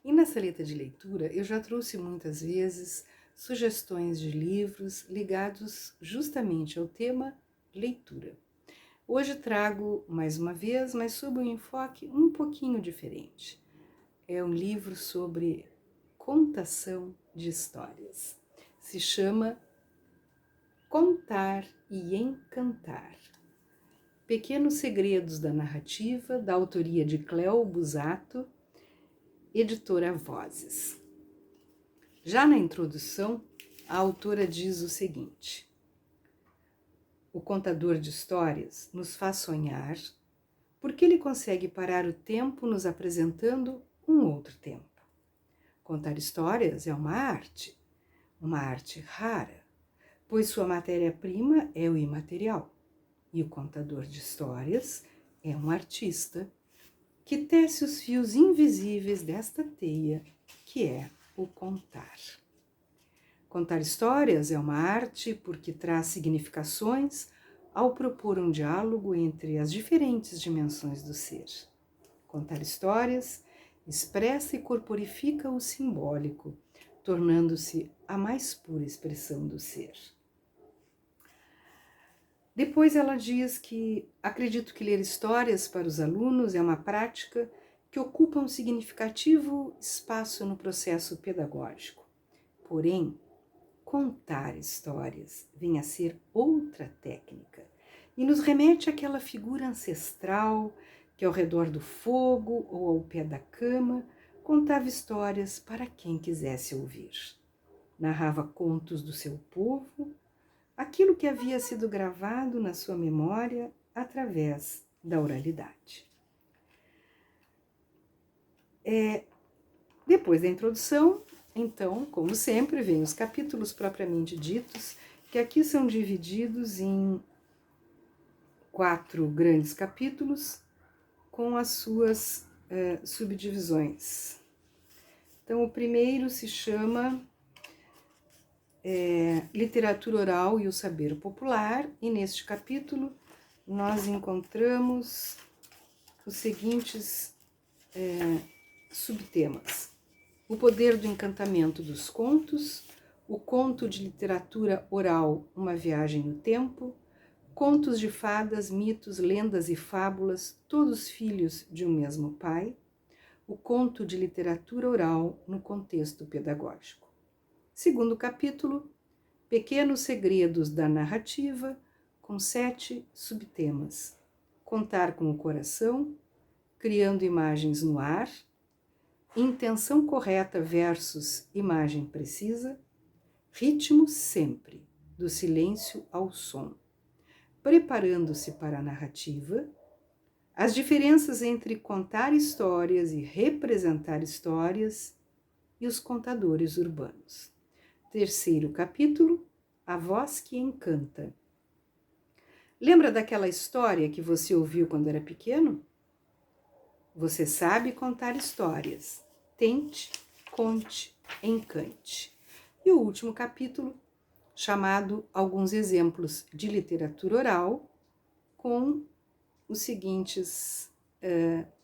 E na saleta de leitura eu já trouxe muitas vezes sugestões de livros ligados justamente ao tema leitura. Hoje trago mais uma vez, mas sob um enfoque um pouquinho diferente. É um livro sobre contação de histórias. Se chama Contar e Encantar. Pequenos Segredos da Narrativa, da autoria de Cléo Busato, editora Vozes. Já na introdução, a autora diz o seguinte: o contador de histórias nos faz sonhar porque ele consegue parar o tempo nos apresentando um outro tempo. Contar histórias é uma arte rara, pois sua matéria-prima é o imaterial, e o contador de histórias é um artista que tece os fios invisíveis desta teia que é o contar. Contar histórias é uma arte porque traz significações ao propor um diálogo entre as diferentes dimensões do ser. Contar histórias expressa e corporifica o simbólico, tornando-se a mais pura expressão do ser. Depois ela diz que acredito que ler histórias para os alunos é uma prática que ocupa um significativo espaço no processo pedagógico. Porém, contar histórias vem a ser outra técnica e nos remete àquela figura ancestral que, ao redor do fogo ou ao pé da cama, contava histórias para quem quisesse ouvir. Narrava contos do seu povo, aquilo que havia sido gravado na sua memória através da oralidade. Depois da introdução, então, como sempre, vem os capítulos propriamente ditos, que aqui são divididos em 4 grandes capítulos com as suas subdivisões. Então, o primeiro se chama Literatura Oral e o Saber Popular, e neste capítulo nós encontramos os seguintes subtemas: o poder do encantamento dos contos, o conto de literatura oral, uma viagem no tempo, contos de fadas, mitos, lendas e fábulas, todos filhos de um mesmo pai, o conto de literatura oral no contexto pedagógico. Segundo capítulo, Pequenos Segredos da Narrativa, com 7 subtemas: contar com o coração, criando imagens no ar, intenção correta versus imagem precisa, ritmo sempre, do silêncio ao som, preparando-se para a narrativa, as diferenças entre contar histórias e representar histórias e os contadores urbanos. Terceiro capítulo, A Voz que Encanta. Lembra daquela história que você ouviu quando era pequeno? Você sabe contar histórias. Tente, conte, encante. E o último capítulo, chamado Alguns Exemplos de Literatura Oral, com os seguintes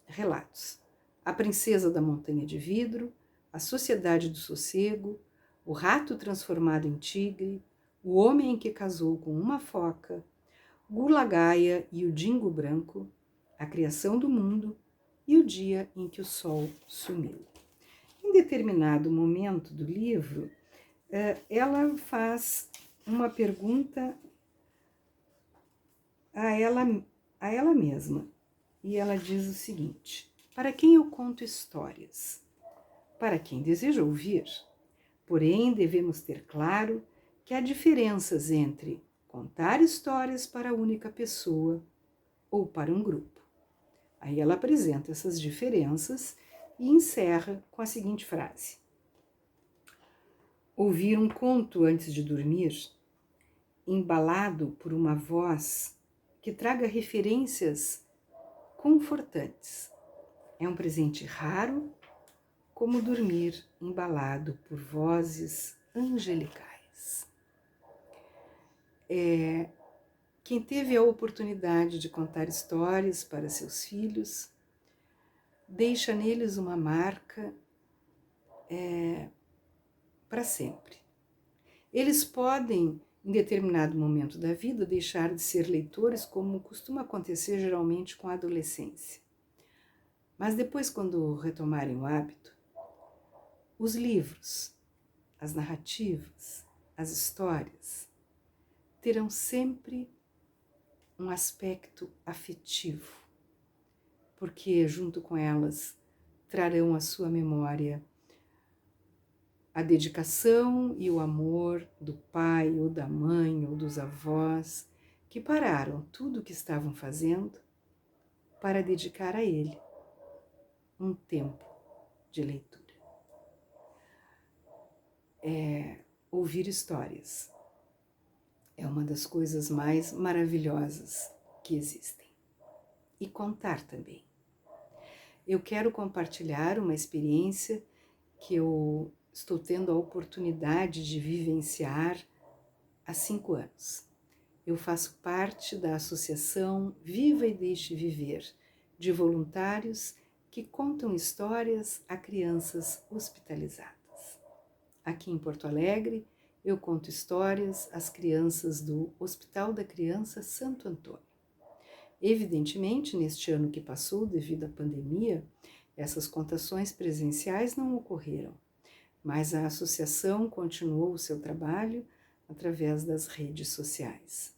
relatos: A Princesa da Montanha de Vidro, A Sociedade do Sossego, O Rato Transformado em Tigre, O Homem que Casou com uma Foca, Gula Gaia e o Dingo Branco, A Criação do Mundo e O Dia em que o Sol Sumiu. Em determinado momento do livro, ela faz uma pergunta a ela mesma, e ela diz o seguinte: para quem eu conto histórias? Para quem deseja ouvir. Porém, devemos ter claro que há diferenças entre contar histórias para a única pessoa ou para um grupo. Aí ela apresenta essas diferenças e encerra com a seguinte frase: ouvir um conto antes de dormir, embalado por uma voz que traga referências confortantes, é um presente raro, como dormir embalado por vozes angelicais. Quem teve a oportunidade de contar histórias para seus filhos, deixa neles uma marca para sempre. Eles podem, em determinado momento da vida, deixar de ser leitores, como costuma acontecer geralmente com a adolescência. Mas depois, quando retomarem o hábito, os livros, as narrativas, as histórias, terão sempre um aspecto afetivo, porque junto com elas trarão à sua memória a dedicação e o amor do pai ou da mãe ou dos avós que pararam tudo o que estavam fazendo para dedicar a ele um tempo de leitura. Ouvir histórias é uma das coisas mais maravilhosas que existem. E contar também. Eu quero compartilhar uma experiência que eu estou tendo a oportunidade de vivenciar há 5 anos. Eu faço parte da associação Viva e Deixe Viver, de voluntários que contam histórias a crianças hospitalizadas. Aqui em Porto Alegre, eu conto histórias às crianças do Hospital da Criança Santo Antônio. Evidentemente, neste ano que passou, devido à pandemia, essas contações presenciais não ocorreram, mas a associação continuou o seu trabalho através das redes sociais.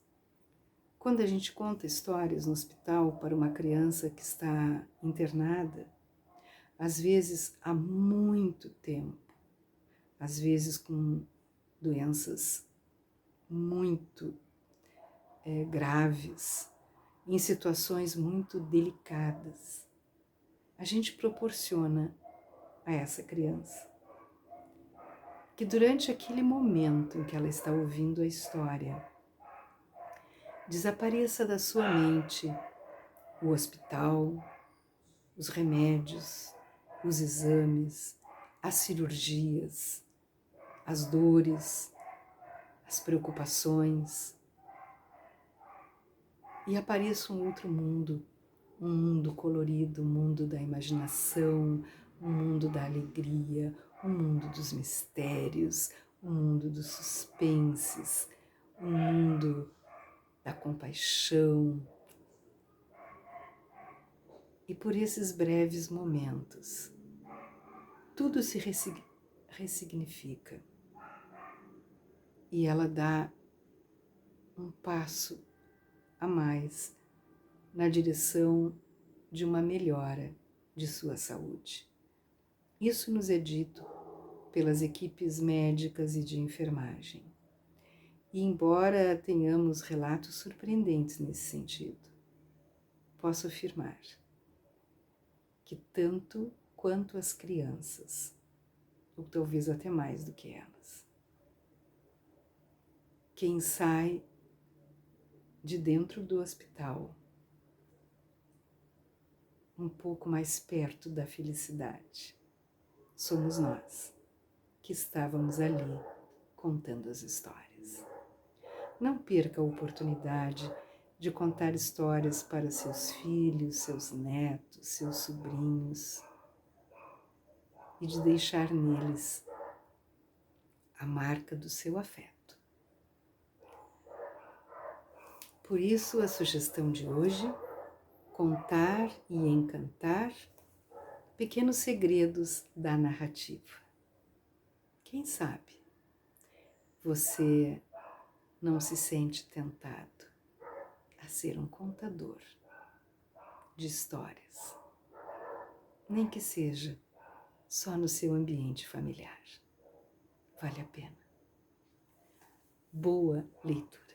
Quando a gente conta histórias no hospital para uma criança que está internada, às vezes há muito tempo, às vezes com doenças muito graves, em situações muito delicadas, a gente proporciona a essa criança que durante aquele momento em que ela está ouvindo a história, desapareça da sua mente o hospital, os remédios, os exames, as cirurgias, as dores, as preocupações, e apareça um outro mundo, um mundo colorido, um mundo da imaginação, um mundo da alegria, um mundo dos mistérios, um mundo dos suspenses, um mundo da compaixão. E por esses breves momentos, tudo se ressignifica e ela dá um passo a mais na direção de uma melhora de sua saúde. Isso nos é dito pelas equipes médicas e de enfermagem. E embora tenhamos relatos surpreendentes nesse sentido, posso afirmar que tanto quanto as crianças, ou talvez até mais do que elas, quem sai de dentro do hospital um pouco mais perto da felicidade somos nós, que estávamos ali contando as histórias. Não perca a oportunidade de contar histórias para seus filhos, seus netos, seus sobrinhos e de deixar neles a marca do seu afeto. Por isso, a sugestão de hoje: contar e encantar pequenos segredos da narrativa. Quem sabe você não se sente tentado a ser um contador de histórias, nem que seja só no seu ambiente familiar. Vale a pena. Boa leitura.